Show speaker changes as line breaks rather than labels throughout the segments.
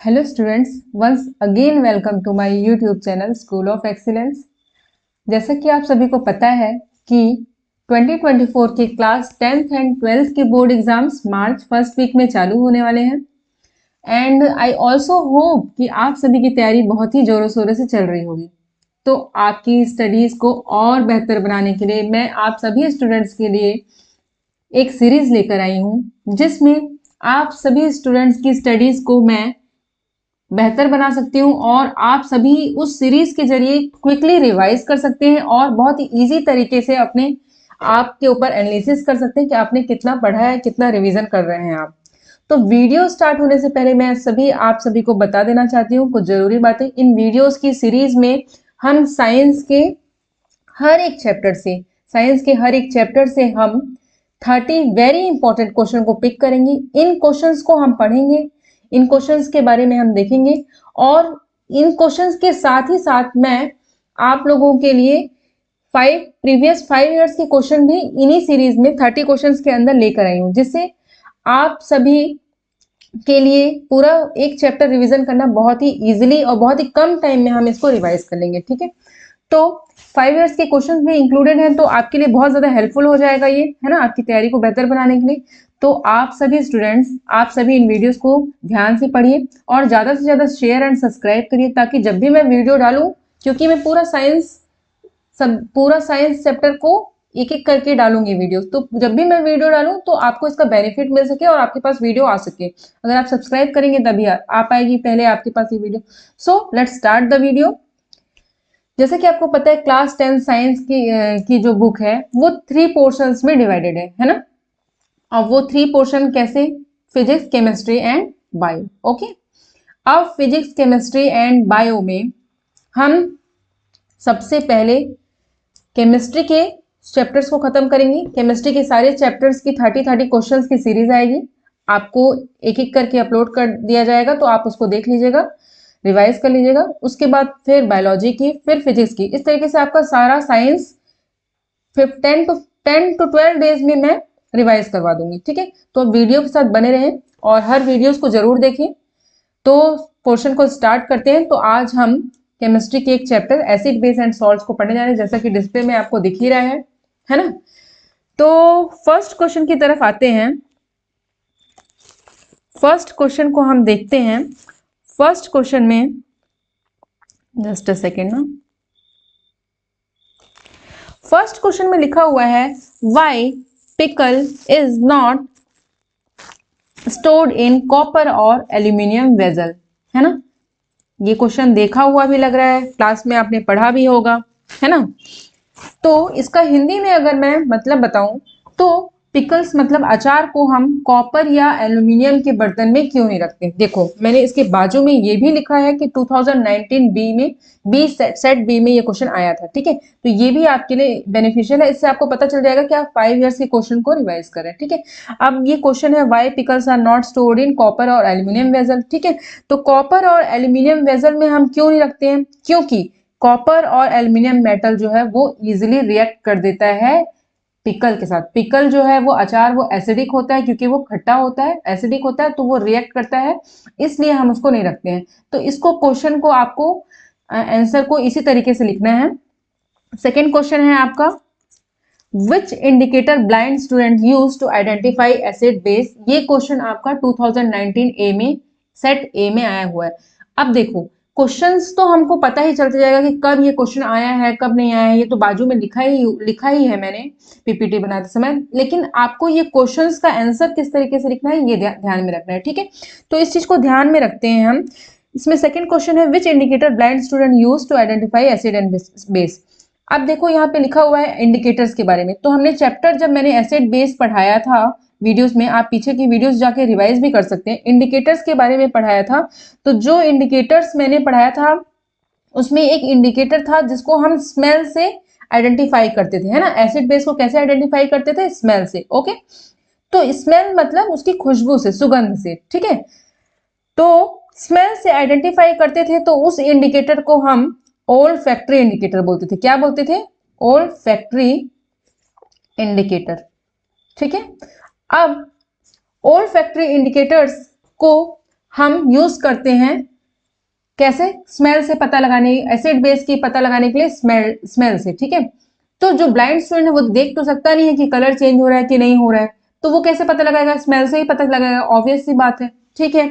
Hello students, once again welcome to my YouTube channel School of Excellence। जैसा कि आप सभी को पता है कि 2024 के क्लास 10th एंड 12th के board exams March first week में चालू होने वाले हैं एंड आई ऑल्सो होप कि आप सभी की तैयारी बहुत ही जोरों शोरों से चल रही होगी। तो आपकी स्टडीज को और बेहतर बनाने के लिए मैं आप सभी स्टूडेंट्स के लिए एक सीरीज लेकर आई हूँ जिसमें आप सभी स्टूडेंट्स की स्टडीज को मैं बेहतर बना सकती हूँ और आप सभी उस सीरीज के जरिए क्विकली रिवाइज कर सकते हैं और बहुत ही इजी तरीके से अपने आप के ऊपर एनालिसिस कर सकते हैं कि आपने कितना पढ़ा है, कितना रिवीजन कर रहे हैं आप। तो वीडियो स्टार्ट होने से पहले मैं आप सभी को बता देना चाहती हूँ कुछ जरूरी बातें। इन वीडियोस की सीरीज में हम साइंस के हर एक चैप्टर से हम 30 वेरी इंपॉर्टेंट क्वेश्चन को पिक करेंगे। इन क्वेश्चंस को हम पढ़ेंगे, इन क्वेश्चंस के बारे में हम देखेंगे और इन क्वेश्चंस के साथ ही साथ मैं आप लोगों के लिए प्रीवियस 5 इयर्स के क्वेश्चन भी इन्हीं सीरीज में 30 क्वेश्चंस के अंदर लेकर आई हूँ, जिससे आप सभी के लिए पूरा एक चैप्टर रिवीजन करना बहुत ही इजीली और बहुत ही कम टाइम में हम इसको रिवाइज कर लेंगे। ठीक है, तो 5 इयर्स के क्वेश्चंस भी इंक्लूडेड हैं, तो आपके लिए बहुत ज्यादा हेल्पफुल हो जाएगा ये, है ना, आपकी तैयारी को बेहतर बनाने के लिए। तो आप सभी स्टूडेंट्स, आप सभी इन वीडियोस को ध्यान से पढ़िए और ज्यादा से ज्यादा शेयर एंड सब्सक्राइब करिए, ताकि जब भी मैं वीडियो डालूं, क्योंकि मैं पूरा साइंस चैप्टर को एक एक करके डालूंगी वीडियो, तो जब भी मैं वीडियो डालूं तो आपको इसका बेनिफिट मिल सके और आपके पास वीडियो आ सके। अगर आप सब्सक्राइब करेंगे तभी आ पाएगी पहले आपके पास ये video. So let's start the video. जैसे कि आपको पता है क्लास 10 साइंस की जो बुक है वो 3 पोर्शंस में डिवाइडेड है ना। अब वो 3 पोर्शन कैसे? Physics, chemistry and bio. Okay, अब फिजिक्स, केमिस्ट्री एंड बायो में हम सबसे पहले केमिस्ट्री के चैप्टर्स को खत्म करेंगे। केमिस्ट्री के सारे चैप्टर्स की 30 क्वेश्चंस की सीरीज आएगी, आपको एक एक करके अपलोड कर दिया जाएगा, तो आप उसको देख लीजिएगा, रिवाइज कर लीजिएगा। उसके बाद फिर बायोलॉजी की, फिर फिजिक्स की, इस तरीके से आपका सारा साइंस 10 to 12 डेज में मैं रिवाइज करवा दूंगी। ठीक है, तो वीडियो के साथ बने रहें और हर वीडियोस को जरूर देखें। तो पोर्शन को स्टार्ट करते हैं। तो आज हम केमिस्ट्री के एक chapter acid base and salts को पढ़ने जा रहे हैं, जैसा कि डिस्प्ले में आपको दिख ही रहा है ना। तो फर्स्ट क्वेश्चन की तरफ आते हैं। फर्स्ट क्वेश्चन को हम देखते हैं। फर्स्ट क्वेश्चन में जस्ट अ सेकेंड ना, फर्स्ट क्वेश्चन में लिखा हुआ है why pickle is not stored in copper और एल्यूमिनियम वेजल, है ना। ये क्वेश्चन देखा हुआ भी लग रहा है, क्लास में आपने पढ़ा भी होगा, है ना। तो इसका हिंदी में अगर मैं मतलब बताऊं तो पिकल्स मतलब अचार को हम कॉपर या एल्यूमिनियम के बर्तन में क्यों नहीं रखते। देखो, मैंने इसके बाजू में ये भी लिखा है कि 2019 सेट बी में ये क्वेश्चन आया था। ठीक है, तो ये भी आपके लिए बेनिफिशियल है, इससे आपको पता चल जाएगा कि आप 5 इयर्स के क्वेश्चन को रिवाइज करें। ठीक है, अब ये क्वेश्चन है why pickles are not stored in copper और एल्यूमिनियम वेजल। ठीक है, तो कॉपर और एल्यूमिनियम वेजल में हम क्यों नहीं रखते हैं? क्योंकि कॉपर और एल्यूमिनियम मेटल जो है वो इजिली रिएक्ट कर देता है पिकल के साथ। पिकल जो है वो अचार, वो एसिडिक होता है, क्योंकि वो खट्टा होता है, एसिडिक होता है, तो वो रिएक्ट करता है, इसलिए हम उसको नहीं रखते हैं। तो इसको क्वेश्चन को आपको आंसर को इसी तरीके से लिखना है। सेकेंड क्वेश्चन है आपका which indicator blind student use to identify acid base. ये क्वेश्चन आपका 2019 ए में सेट ए में आया हुआ है। अब देखो, क्वेश्चंस तो हमको पता ही चलता जाएगा कि कब ये क्वेश्चन आया है कब नहीं आया है, ये तो बाजू में लिखा ही है मैंने पीपीटी बनाते समय, लेकिन आपको ये क्वेश्चंस का आंसर किस तरीके से लिखना है ये ध्यान में रखना है। ठीक है, तो इस चीज को ध्यान में रखते हैं हम। इसमें सेकंड क्वेश्चन है which indicator blind student use to identify acid and base. अब देखो यहाँ पे लिखा हुआ है इंडिकेटर्स के बारे में, तो हमने चैप्टर जब मैंने एसिड बेस पढ़ाया था वीडियोस में, आप पीछे की वीडियोस जाके रिवाइज भी कर सकते हैं, इंडिकेटर्स के बारे में पढ़ाया था। तो जो इंडिकेटर्स मैंने पढ़ाया था उसमें एक इंडिकेटर था जिसको हम स्मेल से आइडेंटिफाई करते थे, है ना। एसिड बेस को कैसे आइडेंटिफाई करते थे? स्मेल से। ओके, तो स्मेल मतलब उसकी खुशबू से, सुगंध से। ठीक है, तो स्मेल से आइडेंटिफाई करते थे, तो उस इंडिकेटर को हम ओल फैक्ट्री इंडिकेटर बोलते थे। क्या बोलते थे? ओल फैक्ट्री इंडिकेटर। ठीक है, अब ओल फैक्ट्री इंडिकेटर्स को हम यूज करते हैं कैसे, स्मेल से पता लगाने, एसिड बेस की पता लगाने के लिए स्मेल से, ठीक है। तो जो ब्लाइंड स्टूडेंट है वो देख तो सकता नहीं है कि कलर चेंज हो रहा है कि नहीं हो रहा है, तो वो कैसे पता लगाएगा, स्मेल से ही पता लगाएगा, ऑब्वियस सी बात है, ठीक है।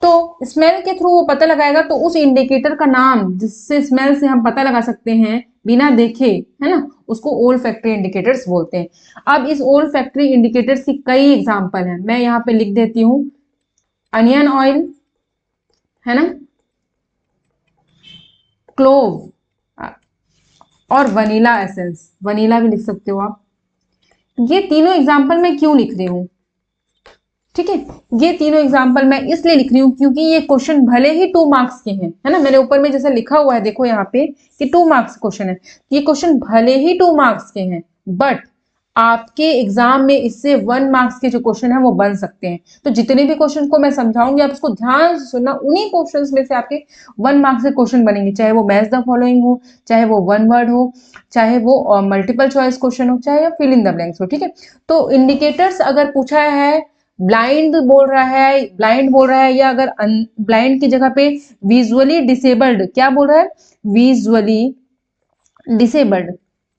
तो स्मेल के थ्रू वो पता लगाएगा, तो उस इंडिकेटर का नाम जिससे स्मेल से हम पता लगा सकते हैं बिना देखे, है ना, उसको ओल फैक्ट्री इंडिकेटर्स बोलते हैं। अब इस ओल फैक्ट्री इंडिकेटर्स की कई एग्जाम्पल हैं, मैं यहाँ पे लिख देती हूँ। अनियन ऑयल, है ना, क्लोव और वनीला एसेंस, वनीला भी लिख सकते हो आप। ये तीनों एग्जाम्पल मैं क्यों लिख रही हूँ, ठीक है, ये तीनों एग्जाम्पल मैं इसलिए लिख रही हूँ क्योंकि ये क्वेश्चन भले ही 2 मार्क्स के हैं, है ना, मेरे ऊपर में जैसे लिखा हुआ है देखो यहाँ पे कि 2 मार्क्स क्वेश्चन है, ये क्वेश्चन भले ही 2 मार्क्स के हैं, बट आपके एग्जाम में इससे 1 मार्क्स के जो क्वेश्चन है वो बन सकते हैं। तो जितने भी क्वेश्चन को मैं समझाऊंगी आप उसको ध्यान से सुनना, उन्हीं क्वेश्चंस में से आपके 1 मार्क्स के क्वेश्चन बनेंगे, चाहे वो मैच द फॉलोइंग हो, चाहे वो वन वर्ड हो, चाहे वो मल्टीपल चॉइस क्वेश्चन हो, चाहे फिल इन द ब्लैंक्स हो, ठीक है। तो इंडिकेटर्स अगर पूछा है, ब्लाइंड बोल रहा है या अगर ब्लाइंड की जगह पे विजुअली डिसेबल्ड, क्या बोल रहा है, विजुअली डिसेबल्ड,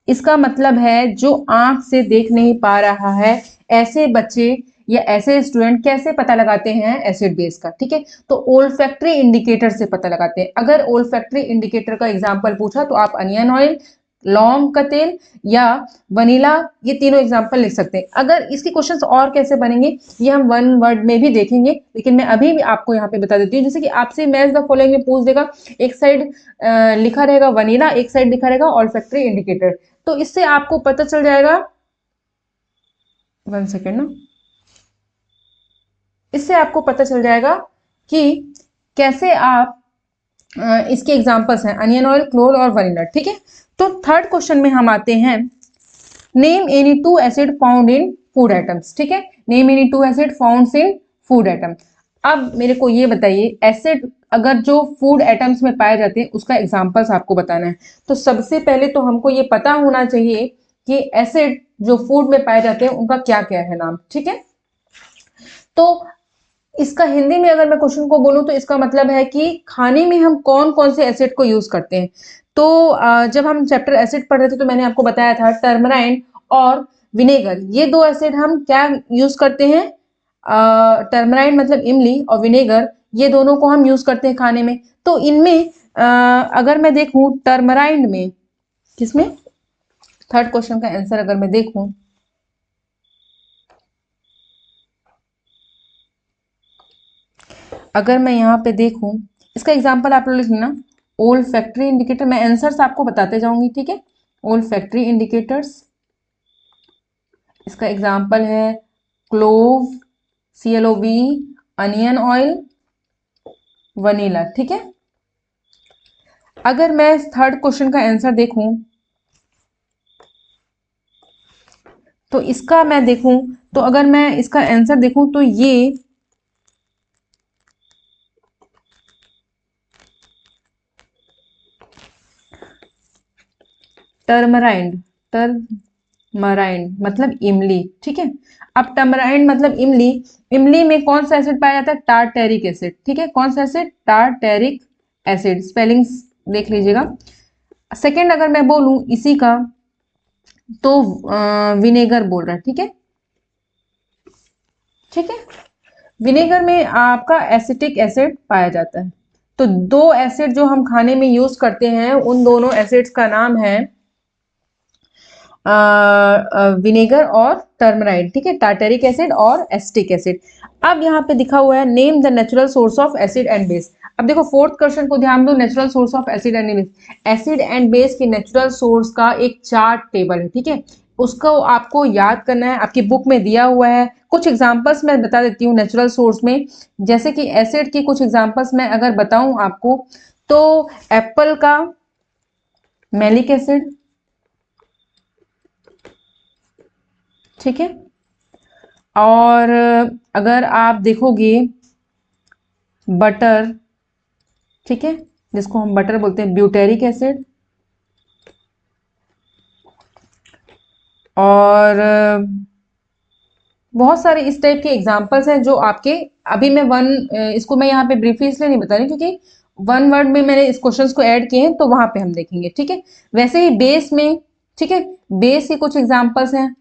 इसका मतलब है जो आंख से देख नहीं पा रहा है, ऐसे बच्चे या ऐसे स्टूडेंट कैसे पता लगाते हैं एसिड बेस का, ठीक है। तो ओल्फैक्टरी इंडिकेटर से पता लगाते हैं। अगर ओल्फैक्टरी इंडिकेटर का एग्जांपल पूछा तो आप अनियन ऑयल, लौंग का तेल या वनीला, ये तीनों एग्जांपल लिख सकते हैं। अगर इसके क्वेश्चंस और कैसे बनेंगे ये हम वन वर्ड में भी देखेंगे, लेकिन मैं अभी भी आपको यहाँ पे बता देती हूँ। जैसे कि आपसे मैच द फॉलोइंग में पूछ देगा, एक साइड लिखा रहेगा वनीला, एक साइड लिखा रहेगा ऑल्फैक्टरी इंडिकेटर, तो इससे आपको पता चल जाएगा, 1 सेकेंड ना, इससे आपको पता चल जाएगा कि कैसे आप इसके एग्जांपल्स हैं अनियन ऑयल, क्लोव और वनीला, ठीक है। तो थर्ड क्वेश्चन में हम आते हैं, name any 2 acid found in food items, ठीक है, name any 2 acid found in food item. अब मेरे को ये बताइए, एसिड अगर जो फूड आइटम्स में पाए जाते हैं उसका एग्जांपल्स आपको बताना है। तो सबसे पहले तो हमको ये पता होना चाहिए कि एसिड जो फूड में पाए जाते हैं उनका क्या क्या है नाम, ठीक है। तो इसका हिंदी में अगर मैं क्वेश्चन को बोलूं तो इसका मतलब है कि खाने में हम कौन कौन से एसिड को यूज करते हैं। तो जब हम चैप्टर एसिड पढ़ रहे थे तो मैंने आपको बताया था टर्मराइन और विनेगर, ये 2 एसिड हम क्या यूज करते हैं, टर्मराइन मतलब इमली और विनेगर, ये दोनों को हम यूज करते हैं खाने में। तो इनमें अगर मैं देखूं टर्मराइन में, किसमें, थर्ड क्वेश्चन का आंसर अगर मैं देखूं, अगर मैं यहाँ पे देखूं, इसका एग्जांपल आप लोग लिख लेना, ओल फैक्ट्री इंडिकेटर, मैं आंसर्स आपको बताते जाऊंगी, ठीक है। ओल फैक्ट्री इंडिकेटर्स, इसका एग्जांपल है clove, CLOV, onion oil, vanilla, ठीक है। अगर मैं थर्ड क्वेश्चन का आंसर देखूं तो इसका मैं देखूं, तो अगर मैं इसका आंसर देखूं तो ये टर्मराइन, टर्मराइन मतलब इमली, ठीक है। अब टर्मराइन मतलब इमली, इमली में कौन सा एसिड पाया जाता है, टार्टेरिक एसिड, ठीक है, कौन सा एसिड, टार्टेरिक एसिड, स्पेलिंग्स देख लीजिएगा। सेकंड अगर मैं बोलूं इसी का तो विनेगर बोल रहा है, ठीक है, ठीक है। विनेगर में आपका एसिटिक एसिड पाया जाता है। तो 2 एसिड जो हम खाने में यूज करते हैं उन दोनों एसिड्स का नाम है विनेगर और टर्मराइड, ठीक है, टार्टेरिक एसिड और एसिटिक एसिड। अब यहाँ पे दिखा हुआ है name the natural source of acid and base. अब देखो फोर्थ क्वेश्चन को ध्यान दो, natural source of acid and base, acid and base की नेचुरल सोर्स का एक चार्ट टेबल है, ठीक है, उसको आपको याद करना है, आपकी बुक में दिया हुआ है। कुछ एग्जांपल्स मैं बता देती हूँ नेचुरल सोर्स में, जैसे कि एसिड की कुछ एग्जांपल्स मैं अगर बताऊं आपको, तो एप्पल का मैलिक एसिड, ठीक है, और अगर आप देखोगे बटर, ठीक है, जिसको हम बटर बोलते हैं, ब्यूटेरिक एसिड, और बहुत सारे इस टाइप के एग्जाम्पल्स हैं जो आपके अभी मैं इसको मैं यहाँ पे ब्रीफली इसलिए नहीं बता रही क्योंकि वन वर्ड में मैंने इस क्वेश्चंस को ऐड किए हैं, तो वहां पे हम देखेंगे, ठीक है। वैसे ही बेस में, ठीक है, बेस के कुछ एग्जांपल्स हैं,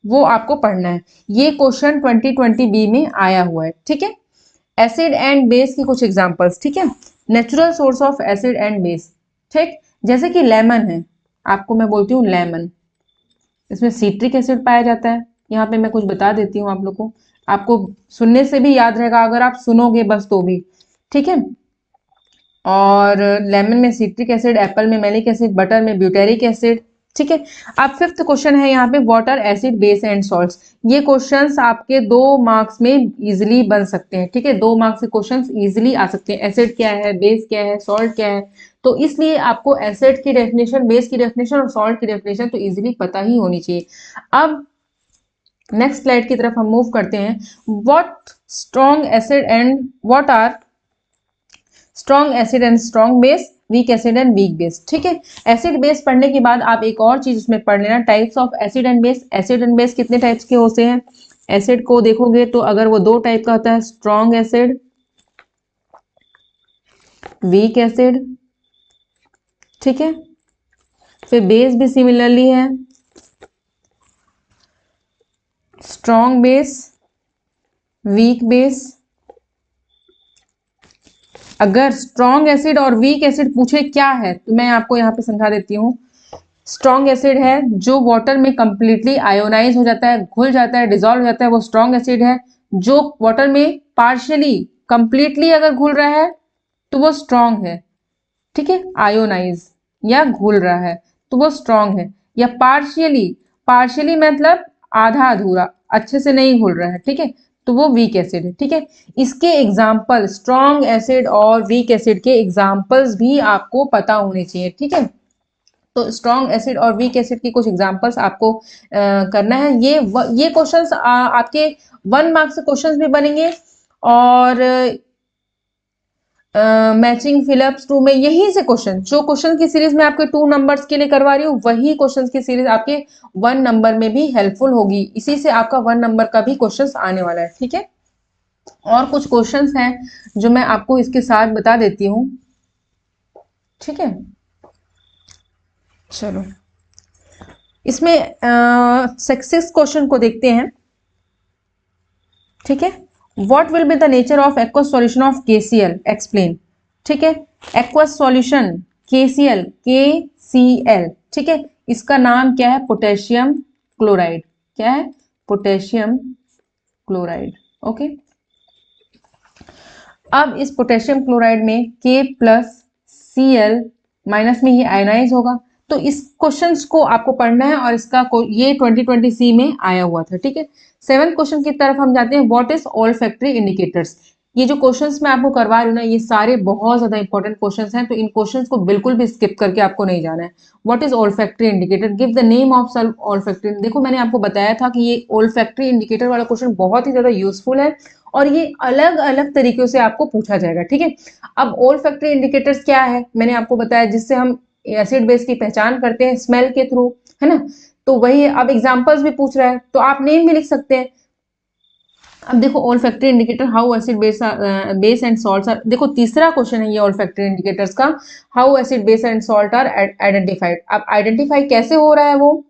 वो आपको पढ़ना है। ये क्वेश्चन 2020 बी में आया हुआ है, ठीक है। एसिड एंड बेस की कुछ एग्जांपल्स, ठीक है। Natural source of acid and base, ठीक, जैसे कि लेमन है, आपको मैं बोलती हूँ लेमन, इसमें सिट्रिक एसिड पाया जाता है। यहाँ पे मैं कुछ बता देती हूँ आप लोग को, आपको सुनने से भी याद रहेगा अगर आप सुनोगे बस तो भी, ठीक है। और लेमन में सिट्रिक एसिड, एप्पल में मैलिक एसिड, बटर में ब्यूटेरिक एसिड, ठीक है। अब फिफ्थ क्वेश्चन है यहाँ पे water, acid, base and salts. ये क्वेश्चंस आपके 2 मार्क्स में इजिली बन सकते हैं, ठीक है। 2 मार्क्स के क्वेश्चंस इजिली आ सकते हैं। एसिड क्या है, बेस क्या है, सॉल्ट क्या है, तो इसलिए आपको एसिड की डेफिनेशन, बेस की डेफिनेशन और सॉल्ट की डेफिनेशन तो इजिली पता ही होनी चाहिए। अब नेक्स्ट स्लाइड की तरफ हम मूव करते हैं। What strong acid and what are strong acid and strong base, weak acid and weak base, ठीक है। एसिड बेस पढ़ने के बाद आप एक और चीज उसमें पढ़ लेना, types of acid and base. Acid and base कितने टाइप्स के होते हैं? एसिड को देखोगे तो अगर वो 2 टाइप का होता है, स्ट्रॉन्ग एसिड, वीक एसिड, ठीक है। फिर बेस भी सिमिलरली है, स्ट्रॉन्ग बेस, वीक बेस। अगर स्ट्रॉन्ग एसिड और वीक एसिड पूछे क्या है तो मैं आपको यहाँ पे समझा देती हूँ। स्ट्रॉन्ग एसिड है जो वाटर में कंप्लीटली आयोनाइज हो जाता है, घुल जाता है, डिजोल्व हो जाता है, वो स्ट्रॉन्ग एसिड है। जो वाटर में पार्शियली, कंप्लीटली अगर घुल रहा है तो वो स्ट्रॉन्ग है, ठीक है, आयोनाइज या घुल रहा है तो वो स्ट्रॉन्ग है। या पार्शियली, पार्शियली मतलब आधा अधूरा, अच्छे से नहीं घुल रहा है, ठीक है, तो वो वीक एसिड है, ठीक है। इसके एग्जाम्पल, स्ट्रॉन्ग एसिड और वीक एसिड के एग्जाम्पल्स भी आपको पता होने चाहिए, ठीक है। तो स्ट्रॉन्ग एसिड और वीक एसिड की कुछ एग्जांपल्स आपको करना है। ये क्वेश्चंस आपके 1 मार्क्स के क्वेश्चंस भी बनेंगे और मैचिंग फिलअप्स 2 में यही से क्वेश्चन, जो क्वेश्चन की सीरीज में आपके 2 नंबर्स के लिए करवा रही हूँ, वही क्वेश्चन की सीरीज आपके 1 नंबर में भी हेल्पफुल होगी। इसी से आपका 1 नंबर का भी क्वेश्चन आने वाला है, ठीक है। और कुछ क्वेश्चंस हैं जो मैं आपको इसके साथ बता देती हूँ, ठीक है। चलो इसमें सक्सेस क्वेश्चन को देखते हैं, ठीक है। What will be the nature of aqueous solution of KCL, explain, ठीक है। एक्वस सॉल्यूशन केसीएल, केसीएल, ठीक है, इसका नाम क्या है? Potassium chloride. क्या है? Potassium chloride, okay. अब इस पोटेशियम क्लोराइड में K प्लस Cl माइनस में ये आयोनाइज होगा, तो इस क्वेश्चंस को आपको पढ़ना है और ये 2020 सी में आया हुआ था, ठीक है। 7th क्वेश्चन की तरफ हम जाते हैं। What is olfactory indicators. ये जो क्वेश्चंस मैं आपको करवा रही हूँ ना, ये सारे बहुत ज्यादा इंपॉर्टेंट क्वेश्चंस हैं, तो इन क्वेश्चंस को बिल्कुल भी स्किप करके आपको नहीं जाना है। What is olfactory indicator, give the name of some olfactory. देखो मैंने आपको बताया था कि ये ऑल्फैक्टरी इंडिकेटर वाला क्वेश्चन बहुत ही ज्यादा यूजफुल है और ये अलग अलग तरीकों से आपको पूछा जाएगा, ठीक है। अब ऑल्फैक्टरी इंडिकेटर्स क्या है, मैंने आपको बताया, जिससे हम एसिड बेस की पहचान करते हैं स्मेल के थ्रू, है ना। तो वही है, अब एग्जांपल्स भी पूछ रहा है तो आप नेम भी लिख सकते हैं। अब देखो olfactory indicator, how acid base and salts are, देखो तीसरा क्वेश्चन है ये ऑल्फैक्टरी इंडिकेटर्स का, how acid base and salt are identified. अब आइडेंटिफाई कैसे हो रहा है वो?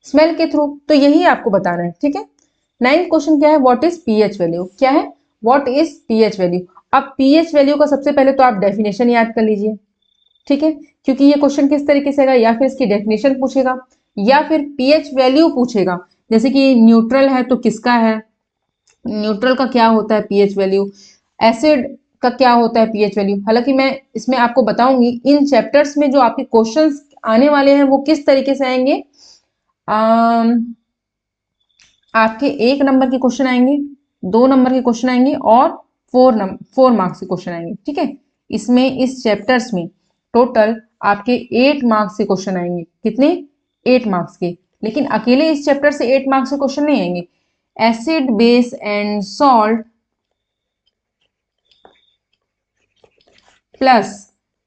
स्मेल के थ्रू, तो यही आपको बताना है, ठीक है। 9th क्वेश्चन क्या है? What is pH value. क्या है? What is pH value. अब पीएच वैल्यू का सबसे पहले तो आप डेफिनेशन याद कर लीजिए, ठीक है, क्योंकि ये क्वेश्चन किस तरीके से आएगा, या फिर इसकी डेफिनेशन पूछेगा या फिर पीएच वैल्यू पूछेगा। जैसे कि न्यूट्रल है तो किसका है, न्यूट्रल का क्या होता है पीएच वैल्यू, एसिड का क्या होता है पीएच वैल्यू। हालांकि मैं इसमें आपको बताऊंगी इन चैप्टर्स में जो आपके क्वेश्चंस आने वाले हैं वो किस तरीके से आएंगे। आपके 1 नंबर के क्वेश्चन आएंगे, 2 नंबर के क्वेश्चन आएंगे और 4 मार्क्स के क्वेश्चन आएंगे, ठीक है। इसमें इस चैप्टर्स में टोटल आपके 8 मार्क्स के क्वेश्चन आएंगे। कितने? 8 मार्क्स के। लेकिन अकेले इस चैप्टर से 8 मार्क्स के क्वेश्चन नहीं आएंगे। Acid base and salt plus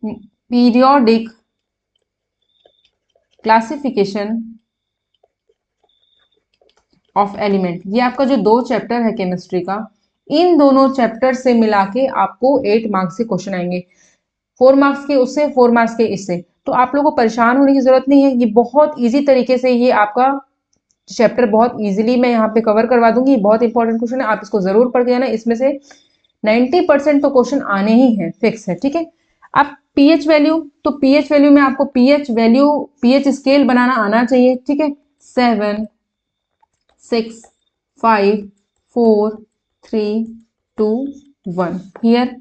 periodic classification of element, ये आपका जो 2 चैप्टर है केमिस्ट्री का, इन दोनों चैप्टर से मिला के आपको 8 मार्क्स के क्वेश्चन आएंगे, 4 मार्क्स के उससे, 4 मार्क्स के इससे। तो आप लोगों को परेशान होने की जरूरत नहीं है, ये बहुत इजी तरीके से ये आपका चैप्टर बहुत इजीली मैं यहाँ पे कवर करवा दूंगी। बहुत इंपॉर्टेंट क्वेश्चन है, आप इसको जरूर पढ़ के आना, इसमें से 90% तो क्वेश्चन आने ही हैं, फिक्स है, ठीक है। अब पीएच वैल्यू, तो पीएच वैल्यू में आपको पीएच वैल्यू, पीएच स्केल बनाना आना चाहिए, ठीक है। 7 6 5 4 3 2 1, हियर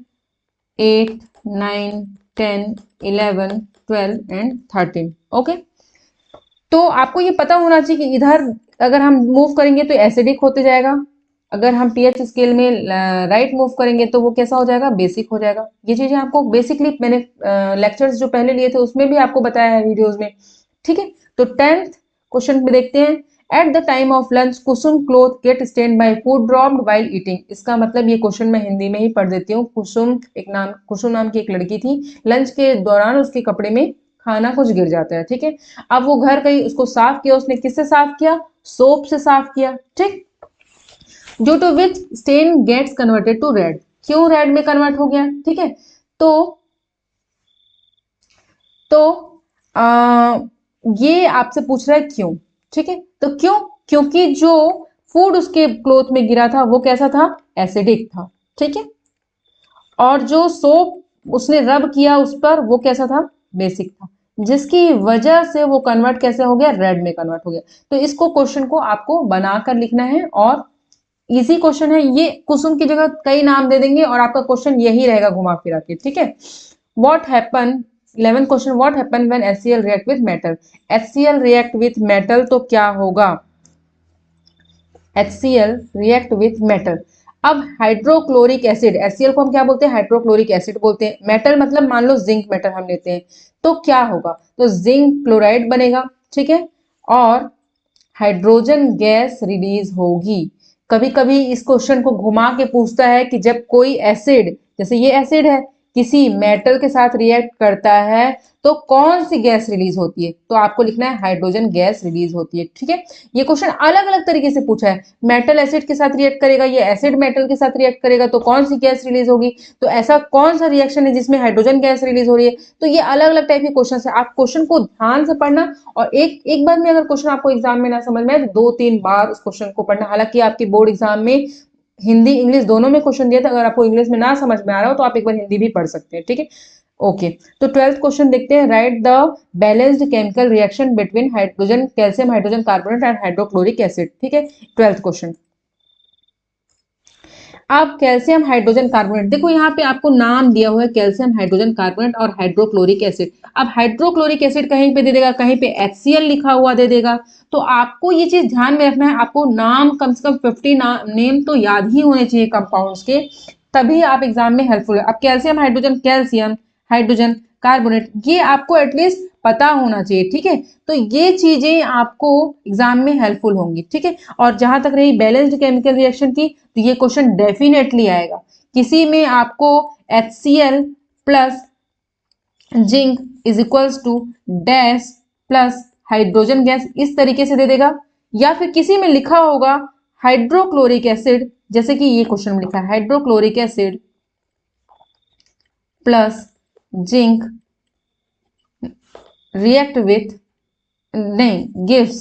8 9 10 11 12 एंड 13, ओके। तो आपको ये पता होना चाहिए कि इधर अगर हम मूव करेंगे तो एसिडिक होते जाएगा, अगर हम पीएच स्केल में राइट मूव करेंगे तो वो कैसा हो जाएगा, बेसिक हो जाएगा। ये चीजें आपको बेसिकली मैंने लेक्चर्स जो पहले लिए थे उसमें भी आपको बताया है वीडियोस में, ठीक है। तो 10th क्वेश्चन में देखते हैं, at the time of lunch Kusum cloth get stained by food dropped while eating. इसका मतलब ये क्वेश्चन मैं हिंदी में ही पढ़ देती हूँ। कुसुम नाम की एक लड़की थी, लंच के दौरान उसके कपड़े में खाना कुछ गिर जाता है, ठीक है। अब वो घर गई, उसको साफ किया, उसने किससे साफ किया, सोप से साफ किया, ठीक। Due to which stain gets converted to red, क्यों रेड में कन्वर्ट हो गया, ठीक है। तो ये आपसे पूछ रहा है क्यों, ठीक है। तो क्यों, क्योंकि जो फूड उसके क्लोथ में गिरा था वो कैसा था, एसिडिक था, ठीक है। और जो सोप उसने रब किया उस पर वो कैसा था, बेसिक था, जिसकी वजह से वो कन्वर्ट कैसे हो गया, रेड में कन्वर्ट हो गया। तो इसको क्वेश्चन को आपको बनाकर लिखना है, और इजी क्वेश्चन है ये, कुसुम की जगह कई नाम दे देंगे और आपका क्वेश्चन यही रहेगा घुमा फिरा के, ठीक है। What happen, 11th question, what happen when HCl react with metal. HCl react with metal तो क्या होगा, HCl रिएक्ट विथ मेटल। अब हाइड्रोक्लोरिक एसिड, HCl को हम क्या बोलते हैं, हाइड्रोक्लोरिक एसिड बोलते हैं। मेटल मतलब मान लो जिंक मेटल हम लेते हैं, तो क्या होगा, तो जिंक क्लोराइड बनेगा, ठीक है। और हाइड्रोजन गैस रिलीज होगी। कभी कभी इस क्वेश्चन को घुमा के पूछता है कि जब कोई एसिड, जैसे ये एसिड है, किसी मेटल के साथ रिएक्ट करता है तो कौन सी गैस रिलीज होती है, तो आपको लिखना है हाइड्रोजन गैस रिलीज होती है, ठीक है। ये क्वेश्चन अलग अलग तरीके से पूछा है, मेटल एसिड के साथ रिएक्ट करेगा, ये एसिड मेटल के साथ रिएक्ट करेगा तो कौन सी गैस रिलीज होगी, तो ऐसा कौन सा रिएक्शन है जिसमें हाइड्रोजन गैस रिलीज हो रही है। तो ये अलग अलग टाइप के क्वेश्चन है, आप क्वेश्चन को ध्यान से पढ़ना, और एक बार में अगर क्वेश्चन आपको एग्जाम में ना समझ में आए तो 2-3 बार उस क्वेश्चन को पढ़ना। हालांकि आपकी बोर्ड एग्जाम में हिंदी इंग्लिश दोनों में क्वेश्चन दिया था, अगर आपको इंग्लिश में ना समझ में आ रहा हो तो आप एक बार हिंदी भी पढ़ सकते हैं, ठीक है। ओके, तो 12th क्वेश्चन देखते हैं, right the balanced chemical reaction between hydrogen calcium hydrogen carbonate and hydrochloric acid, ठीक है। 12th क्वेश्चन, अब कैल्शियम हाइड्रोजन कार्बोनेट, देखो यहाँ पे आपको नाम दिया हुआ है कैल्शियम हाइड्रोजन कार्बोनेट और हाइड्रोक्लोरिक एसिड। अब हाइड्रोक्लोरिक एसिड कहीं पे दे देगा, कहीं पे HCl लिखा हुआ दे देगा, तो आपको ये चीज ध्यान में रखना है, आपको नाम कम से कम 50 नेम तो याद ही होने चाहिए कंपाउंड्स के, तभी आप एग्जाम में हेल्पफुल है। अब calcium hydrogen, calcium hydrogen carbonate, ये आपको एटलीस्ट पता होना चाहिए, ठीक है। तो ये चीजें आपको एग्जाम में हेल्पफुल होंगी, ठीक है। और जहां तक रही बैलेंस्ड केमिकल रिएक्शन की, तो ये क्वेश्चन डेफिनेटली आएगा, किसी में आपको HCl plus zinc is equals to dash plus hydrogen gas, इस तरीके से दे देगा, या फिर किसी में लिखा होगा हाइड्रोक्लोरिक एसिड, जैसे कि ये क्वेश्चन में लिखा है hydrochloric acid plus zinc react with, नहीं गिव्स,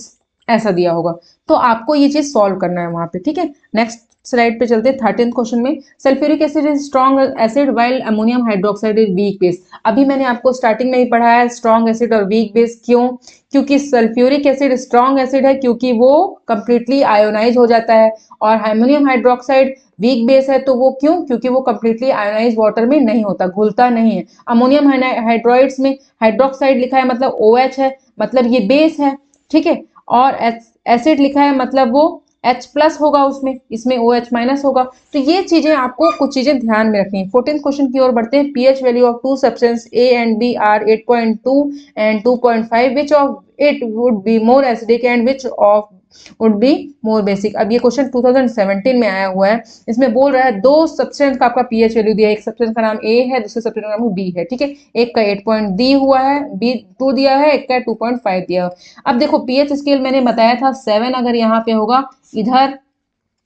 ऐसा दिया होगा, तो आपको ये चीज सॉल्व करना है वहां पे, ठीक है। नेक्स्ट स्लाइड पे चलते हैं, 13th क्वेश्चन में, sulphuric acid is strong acid while ammonium hydroxide is weak base. अभी मैंने आपको स्टार्टिंग में ही पढ़ाया है स्ट्रॉन्ग एसिड और वीक बेस क्यों, क्योंकि सल्फ्यूरिक एसिड स्ट्रॉन्ग एसिड है क्योंकि वो कंप्लीटली आयोनाइज हो जाता है, और अमोनियम हाइड्रोक्साइड वीक बेस है, तो वो क्यों, क्योंकि वो कंप्लीटली आयोनाइज वाटर में नहीं होता, घुलता नहीं है। अमोनियम हाइड्रोइड्स में हाइड्रोक्साइड लिखा है मतलब OH है, मतलब ये बेस है, ठीक है। और एसिड लिखा है मतलब वो H प्लस होगा उसमें, इसमें OH माइनस होगा। तो ये चीजें आपको कुछ चीजें ध्यान में रखनी है। 14th क्वेश्चन की ओर बढ़ते हैं, pH value of two substance A and B are 8.2 and 2.5, which of it would be more acidic and which of would be more basic. अब ये क्वेश्चन 2017 में आया हुआ है, इसमें बोल रहा है दो सब्सटेंस का आपका pH वैल्यू दिया है, एक सब्सटेंस का नाम A है, दूसरे सब्सटेंस का नाम B है, ठीक है। एक का 8 पॉइंट दी हुआ है, B2 दिया है, एक का 2.5 दिया है। अब देखो pH स्केल मैंने बताया था 7 अगर यहाँ पे होगा, इधर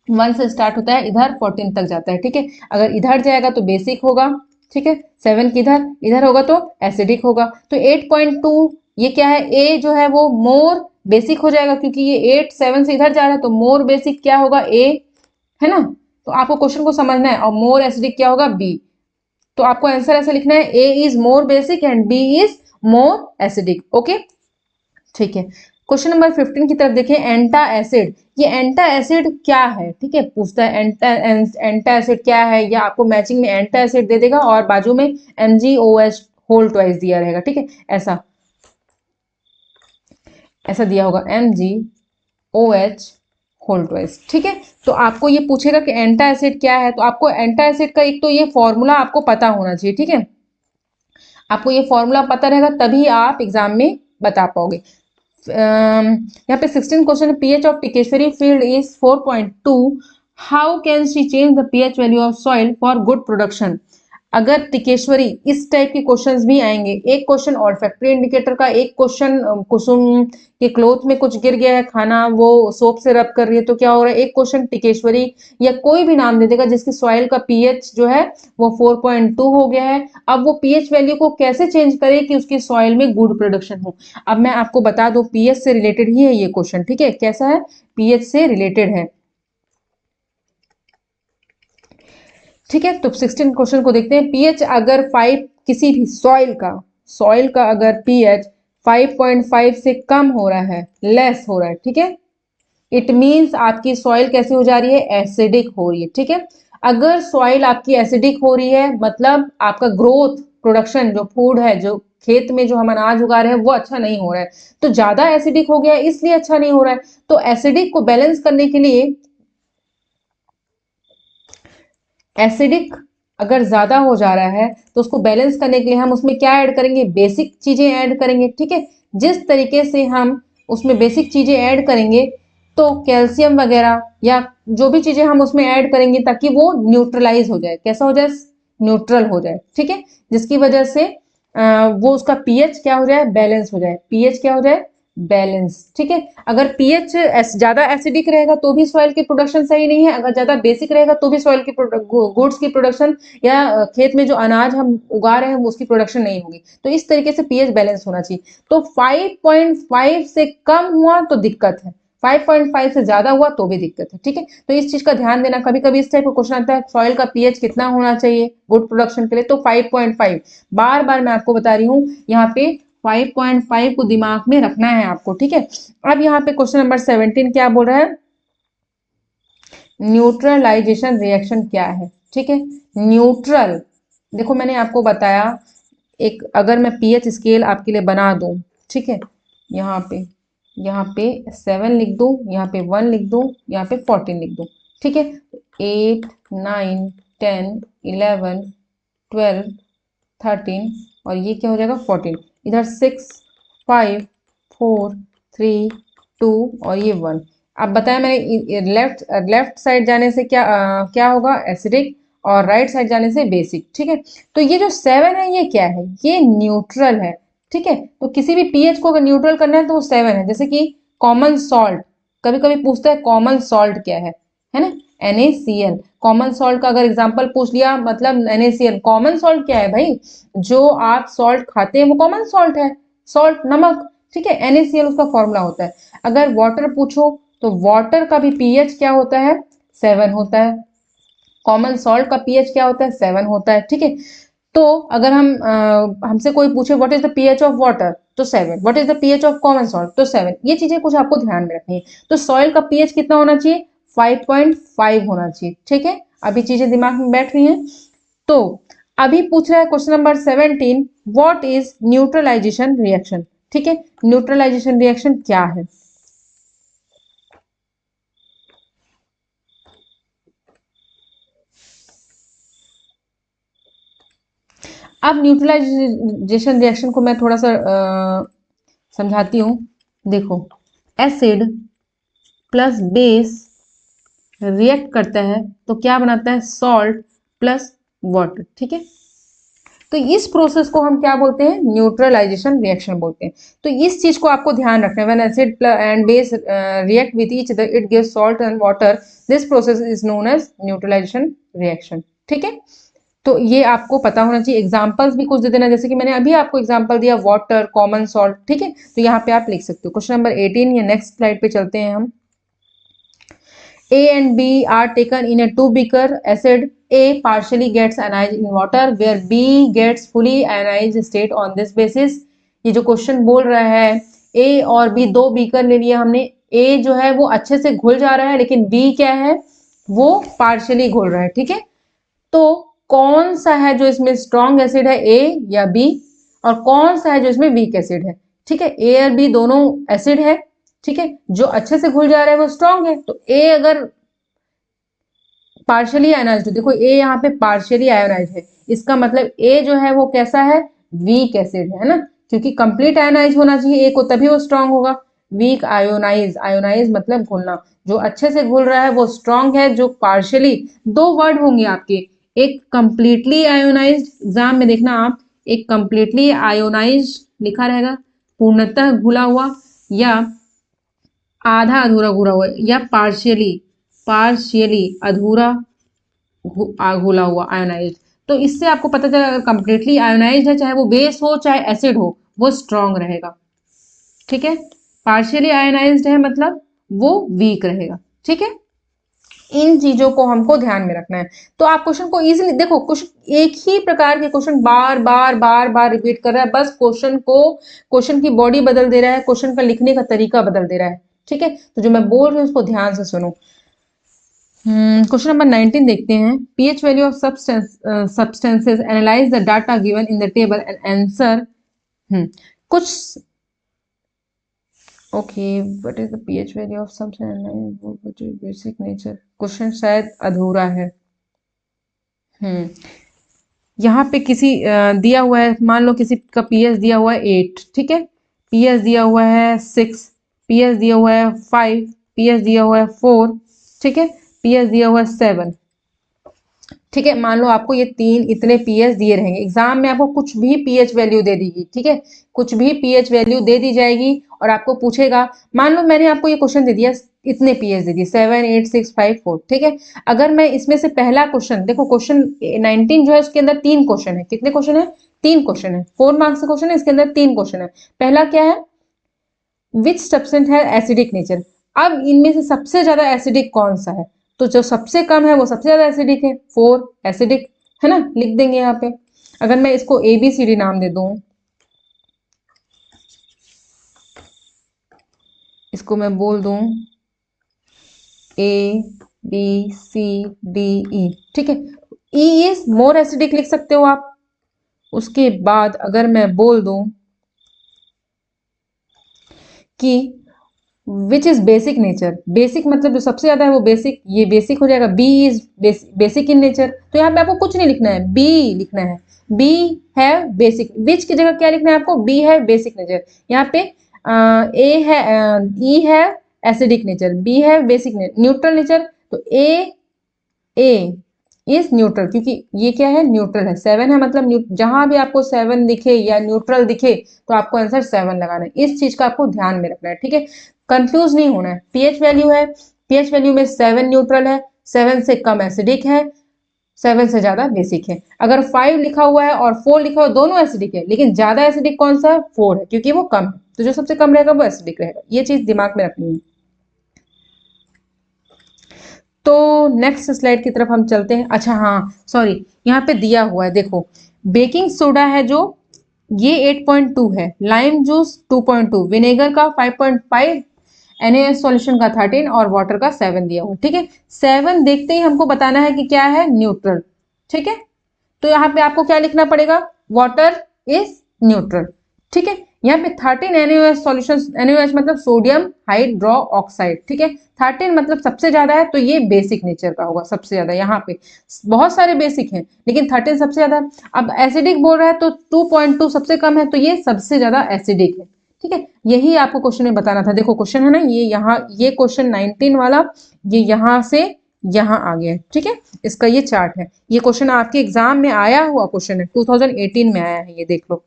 1 से स्टार्ट होता है, इधर 14 तक जाता है, ठीक है। अगर इधर जाएगा तो बेसिक होगा, ठीक है। 7 किधर इधर होगा तो एसिडिक होगा। तो 8.2 ये क्या है, ए जो है वो मोर बेसिक हो जाएगा, क्योंकि ये 8 7 से इधर जा रहा है, तो मोर बेसिक क्या होगा, ए, है ना। तो आपको क्वेश्चन को समझना है, और मोर एसिडिक क्या होगा, बी। तो आपको आंसर ऐसे लिखना है, A is more basic and B is more acidic. Okay, ठीक है। क्वेश्चन नंबर 15 की तरफ देखें, एंटा एसिड। ये एंटा एसिड क्या है, ठीक है, पूछता है एंटा एसिड क्या है, या आपको मैचिंग में एंटा एसिड दे देगा और बाजू में MgOH होल ट्वाइस दिया रहेगा, ठीक है। ऐसा ऐसा दिया होगा MgOH होल ट्वाइस, ठीक है। तो आपको ये पूछेगा कि एंटा एसिड क्या है, तो आपको एंटा एसिड का एक तो ये फॉर्मूला आपको पता होना चाहिए, ठीक है। आपको ये फॉर्मूला पता रहेगा तभी आप एग्जाम में बता पाओगे। यहाँ पे 16 question, pH of Tikeshwari field is 4.2, how can she change the pH value of soil for good production. अगर टिकेश्वरी, इस टाइप के क्वेश्चंस भी आएंगे, एक क्वेश्चन और फैक्ट्री इंडिकेटर का, एक क्वेश्चन कुसुम के क्लोथ में कुछ गिर गया है खाना, वो सोप से रब कर रही है तो क्या हो रहा है, एक क्वेश्चन टिकेश्वरी या कोई भी नाम दे देगा जिसकी सॉइल का पीएच जो है वो 4.2 हो गया है। अब वो पीएच वैल्यू को कैसे चेंज करे कि उसकी सॉइल में गुड प्रोडक्शन हो। अब मैं आपको बता दूं, पीएच से रिलेटेड ही है ये क्वेश्चन, ठीक है। कैसा है, पीएच से रिलेटेड है, ठीक है। तो 16 क्वेश्चन को देखते हैं। पीएच अगर 5, किसी भी सॉइल का अगर पीएच 5.5 से कम हो रहा है, लेस हो रहा है, ठीक है, इट मीन्स आपकी सॉइल कैसी हो जा रही है, एसिडिक हो रही है, ठीक है। अगर सॉइल आपकी एसिडिक हो रही है, मतलब आपका ग्रोथ, प्रोडक्शन, जो फूड है, जो खेत में जो हम अनाज उगा रहे हैं वो अच्छा नहीं हो रहा है, तो ज्यादा एसिडिक हो गया इसलिए अच्छा नहीं हो रहा है। तो एसिडिक को बैलेंस करने के लिए, एसिडिक अगर ज्यादा हो जा रहा है तो उसको बैलेंस करने के लिए हम उसमें क्या ऐड करेंगे, बेसिक चीजें ऐड करेंगे, ठीक है। जिस तरीके से हम उसमें बेसिक चीजें ऐड करेंगे, तो कैल्शियम वगैरह या जो भी चीजें हम उसमें ऐड करेंगे ताकि वो न्यूट्रलाइज हो जाए, कैसा हो जाए, न्यूट्रल हो जाए, ठीक है। जिसकी वजह से वो उसका पीएच क्या हो जाए, बैलेंस हो जाए, पीएच क्या हो जाए, बैलेंस, ठीक है। अगर पीएच ज्यादा एसिडिक रहेगा तो भी सॉइल की प्रोडक्शन सही नहीं है, अगर ज्यादा बेसिक रहेगा तो भी सॉइल की गुड्स की प्रोडक्शन या खेत में जो अनाज हम उगा रहे हैं वो उसकी प्रोडक्शन नहीं होगी। तो इस तरीके से पीएच बैलेंस होना चाहिए। तो 5.5 से कम हुआ तो दिक्कत है, 5.5 से ज्यादा हुआ तो भी दिक्कत है, ठीक है। तो इस चीज का ध्यान देना, कभी कभी इस टाइप का क्वेश्चन आता है, सॉइल का पीएच कितना होना चाहिए गुड प्रोडक्शन के लिए, तो 5.5। बार बार मैं आपको बता रही हूँ, यहाँ पे 5.5 को दिमाग में रखना है आपको, ठीक है। अब यहाँ पे क्वेश्चन नंबर 17 क्या बोल रहा है, न्यूट्रलाइजेशन रिएक्शन क्या है, ठीक है। न्यूट्रल, देखो मैंने आपको बताया, एक अगर मैं पीएच स्केल आपके लिए बना दूं, ठीक है, यहाँ पे 7 लिख दूं, यहाँ पे 1 लिख दूं, यहाँ पे 14 लिख दूं, ठीक है। 8 9 10 11 12 13 और ये क्या हो जाएगा 14, इधर 6 5 4 3 2 और ये 1। अब बताया मैंने, लेफ्ट लेफ्ट साइड जाने से क्या होगा, एसिडिक, और राइट साइड जाने से बेसिक, ठीक है। तो ये जो 7 है ये क्या है, ये न्यूट्रल है, ठीक है। तो किसी भी पीएच को अगर न्यूट्रल करना है तो वो 7 है। जैसे कि कॉमन सॉल्ट, कभी कभी पूछता है कॉमन सॉल्ट क्या है ना, NaCl। कॉमन सॉल्ट का अगर एग्जांपल पूछ लिया, मतलब NaCl, कॉमन सॉल्ट क्या है भाई, जो आप सॉल्ट खाते हैं वो कॉमन सॉल्ट है, सॉल्ट, नमक, ठीक है। NaCl उसका फॉर्मूला होता है। अगर वाटर पूछो तो वाटर का भी पीएच क्या होता है, 7 होता है। कॉमन सॉल्ट का पीएच क्या होता है, 7 होता है, ठीक है। तो अगर हमसे कोई पूछे what is the pH of water तो 7, what is the pH of common salt तो 7, ये चीजें कुछ आपको ध्यान में रखनी है। तो सॉइल का पीएच कितना होना चाहिए, 5.5 होना चाहिए, ठीक है। अभी चीजें दिमाग में बैठ रही हैं। तो अभी पूछ रहा है question number 17, what is neutralisation reaction, ठीक है। न्यूट्रलाइजेशन रिएक्शन क्या है, अब न्यूट्रलाइजेशन रिएक्शन को मैं थोड़ा सा समझाती हूँ। देखो, एसिड प्लस बेस रिएक्ट करता है तो क्या बनाता है, सॉल्ट प्लस वाटर, ठीक है। तो इस प्रोसेस को हम क्या बोलते हैं, न्यूट्रलाइजेशन रिएक्शन बोलते हैं। तो इस चीज को आपको ध्यान रखना है, when acid and base react with each other it gives salt and water, this process is known as neutralisation reaction. ठीक है, तो ये आपको पता होना चाहिए। एग्जांपल्स भी कुछ दे देना, जैसे कि मैंने अभी आपको एग्जांपल दिया वाटर, कॉमन सॉल्ट। ठीक है, तो यहाँ पे आप लिख सकते हो। क्वेश्चन नंबर 18, ये नेक्स्ट स्लाइड पे चलते हैं हम। A and B are taken in a two beaker acid. A partially gets ionized in water where B gets fully ionized state on this basis. ये जो क्वेश्चन बोल रहा है, A और B दो बीकर ले लिया हमने। A जो है वो अच्छे से घुल जा रहा है, लेकिन B क्या है, वो पार्शियली घुल रहा है। ठीक है, तो कौन सा है जो इसमें स्ट्रॉन्ग एसिड है, A या B, और कौन सा है जो इसमें वीक एसिड है। ठीक है, A और B दोनों एसिड है। ठीक है, जो अच्छे से घुल जा रहा है वो स्ट्रॉन्ग है। तो ए अगर पार्शियली आयोनाइज्ड, देखो ए यहाँ पे पार्शियली आयोनाइज्ड है, इसका मतलब ए जो है वो कैसा है, वीक एसिड है ना, क्योंकि कंप्लीट आयोनाइज होना चाहिए ए को, तभी वो स्ट्रॉन्ग होगा। वीक आयोनाइज, आयोनाइज मतलब घुलना, जो अच्छे से घुल रहा है वो स्ट्रॉन्ग है, जो पार्शियली, दो वर्ड होंगे आपके, एक कंप्लीटली आयोनाइज्ड, एग्जाम में देखना आप, एक कंप्लीटली आयोनाइज्ड लिखा रहेगा, पूर्णतः घुला हुआ, या आधा अधूरा घुला हुआ, या पार्शियली, पार्शियली अधूरा घुला हुआ आयोनाइज्ड। तो इससे आपको पता चला अगर कंप्लीटली आयोनाइज्ड है, चाहे वो बेस हो चाहे एसिड हो, वो स्ट्रॉन्ग रहेगा। ठीक है, पार्शियली आयोनाइज्ड है मतलब वो वीक रहेगा। ठीक है, इन चीजों को हमको ध्यान में रखना है। तो आप क्वेश्चन को इजीली देखो, क्वेश्चन एक ही प्रकार के क्वेश्चन बार बार बार बार रिपीट कर रहा है, बस क्वेश्चन को, क्वेश्चन की बॉडी बदल दे रहा है, क्वेश्चन का लिखने का तरीका बदल दे रहा है। ठीक है, तो जो मैं बोल रही हूँ उसको ध्यान से सुनो। क्वेश्चन नंबर 19 देखते हैं। PH value of substances, analyse the data given in the table and answer. कुछ okay, what is the pH value of substance, basic nature, question शायद अधूरा है। यहाँ पे किसी दिया हुआ है, मान लो किसी का पीएच दिया हुआ है 8, ठीक है, पीएच दिया हुआ है 6, पीएच दिया हुआ है 5, पीएच दिया हुआ है 4, ठीक है, पीएच दिया हुआ है 7। ठीक है, मान लो आपको ये तीन इतने पीएच दिए रहेंगे, एग्जाम में आपको कुछ भी पीएच वैल्यू दे देगी। ठीक है, कुछ भी पीएच वैल्यू दे दी जाएगी और आपको पूछेगा, मान लो मैंने आपको ये क्वेश्चन दे दिया, इतने पीएच दे दिए 7, 8, 6, 5, 4। ठीक है, अगर मैं इसमें से पहला क्वेश्चन देखो, क्वेश्चन 19 जो है उसके अंदर 3 क्वेश्चन है। कितने क्वेश्चन है, 3 क्वेश्चन है, 4 मार्क्स का क्वेश्चन है, इसके अंदर 3 क्वेश्चन है। पहला क्या है, विच सब्सटेंस है एसिडिक नेचर। अब इनमें से सबसे ज्यादा एसिडिक कौन सा है, तो जो सबसे कम है वो सबसे ज्यादा एसिडिक है, 4 एसिडिक है ना, लिख देंगे यहाँ पे। अगर मैं इसको ABCD नाम दे दूं, इसको मैं बोल दूं ABCDE, ठीक है, E इज मोर एसिडिक लिख सकते हो आप। उसके बाद अगर मैं बोल दूं कि which is basic nature, basic मतलब जो सबसे ज्यादा है वो बेसिक, ये बेसिक हो जाएगा। B is basic in nature, तो यहाँ पे आपको कुछ नहीं लिखना है, बी लिखना है, बी है बेसिक। विच की जगह क्या लिखना है आपको, बी है बेसिक नेचर। यहाँ पे ए है, ई है एसिडिक नेचर, बी है बेसिक न्यूट्रल नेचर, तो ए इज न्यूट्रल, क्योंकि ये क्या है, न्यूट्रल है। 7 है मतलब जहां भी आपको 7 दिखे या न्यूट्रल दिखे तो आपको आंसर 7 लगाना है। इस चीज का आपको ध्यान में रखना है। ठीक है, कंफ्यूज नहीं होना है। पीएच वैल्यू है, पीएच वैल्यू में 7 न्यूट्रल है, 7 से कम एसिडिक है, 7 से ज्यादा बेसिक है। अगर 5 लिखा हुआ है और 4 लिखा हुआ है, दोनों एसिडिक है, लेकिन ज्यादा एसिडिक कौन सा है, 4 है, क्योंकि वो कम है, तो जो सबसे कम रहेगा वो एसिडिक रहेगा। ये चीज दिमाग में रखनी है। तो नेक्स्ट स्लाइड की तरफ हम चलते हैं। अच्छा हाँ सॉरी, यहाँ पे दिया हुआ है देखो, बेकिंग सोडा है जो, ये 8.2 है, लाइम जूस 2.2, विनेगर का 5.5, NaOH सॉल्यूशन का 13 और वाटर का 7 दिया हुआ। ठीक है, 7 देखते ही हमको बताना है कि क्या है, न्यूट्रल। ठीक है, तो यहाँ पे आपको क्या लिखना पड़ेगा, वाटर इज न्यूट्रल। ठीक है, यहाँ पे 13 NaOH सॉल्यूशन, NaOH मतलब सोडियम हाइड्रो ऑक्साइड। ठीक है, 13 मतलब सबसे ज्यादा है, तो ये बेसिक नेचर का होगा सबसे ज्यादा। यहाँ पे बहुत सारे बेसिक हैं लेकिन 13 सबसे ज्यादा। अब एसिडिक बोल रहा है तो 2.2 सबसे कम है, तो ये सबसे ज्यादा एसिडिक है। ठीक है, यही आपको क्वेश्चन में बताना था। देखो क्वेश्चन है ना, ये यहाँ, ये क्वेश्चन 19 वाला, ये यहाँ से यहाँ आ गया है, ठीक है। इसका ये चार्ट है, ये क्वेश्चन आपके एग्जाम में आया हुआ क्वेश्चन है, 2018 में आया है, ये देख लो।